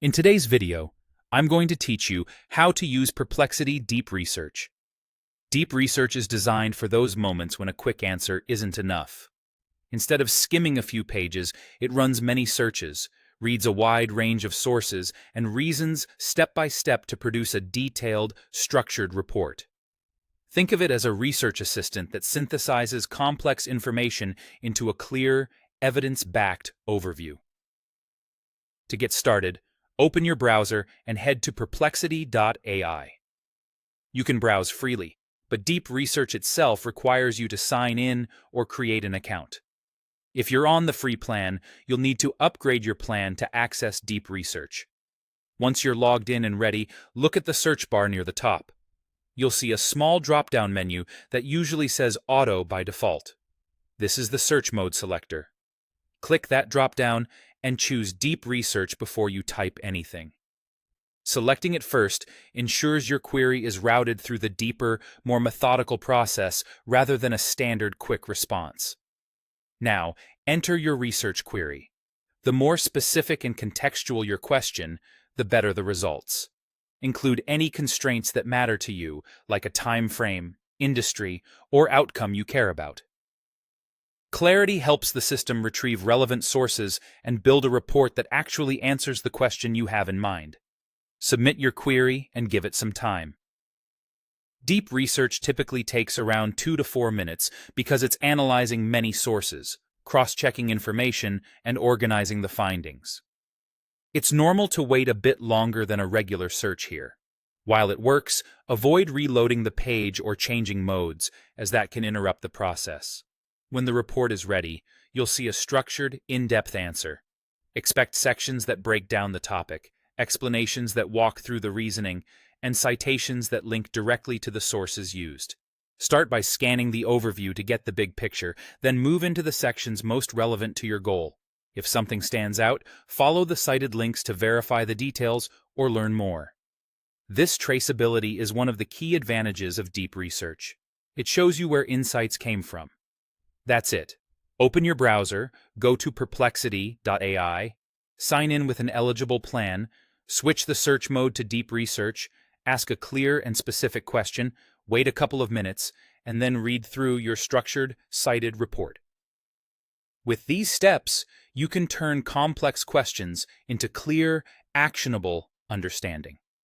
In today's video, I'm going to teach you how to use Perplexity Deep Research. Deep Research is designed for those moments when a quick answer isn't enough. Instead of skimming a few pages, it runs many searches, reads a wide range of sources, and reasons step by step to produce a detailed, structured report. Think of it as a research assistant that synthesizes complex information into a clear, evidence-backed overview. To get started, open your browser and head to perplexity.ai. You can browse freely, but Deep Research itself requires you to sign in or create an account. If you're on the free plan, you'll need to upgrade your plan to access Deep Research. Once you're logged in and ready, look at the search bar near the top. You'll see a small drop-down menu that usually says Auto by default. This is the search mode selector. Click that drop-down and choose Deep Research before you type anything. Selecting it first ensures your query is routed through the deeper, more methodical process rather than a standard quick response. Now, enter your research query. The more specific and contextual your question, the better the results. Include any constraints that matter to you, like a time frame, industry, or outcome you care about. Clarity helps the system retrieve relevant sources and build a report that actually answers the question you have in mind. Submit your query and give it some time. Deep Research typically takes around 2 to 4 minutes because it's analyzing many sources, cross-checking information, and organizing the findings. It's normal to wait a bit longer than a regular search here. While it works, avoid reloading the page or changing modes, as that can interrupt the process. When the report is ready, you'll see a structured, in-depth answer. Expect sections that break down the topic, explanations that walk through the reasoning, and citations that link directly to the sources used. Start by scanning the overview to get the big picture, then move into the sections most relevant to your goal. If something stands out, follow the cited links to verify the details or learn more. This traceability is one of the key advantages of Deep Research. It shows you where insights came from. That's it. Open your browser, go to perplexity.ai, sign in with an eligible plan, switch the search mode to Deep Research, ask a clear and specific question, wait a couple of minutes, and then read through your structured, cited report. With these steps, you can turn complex questions into clear, actionable understanding.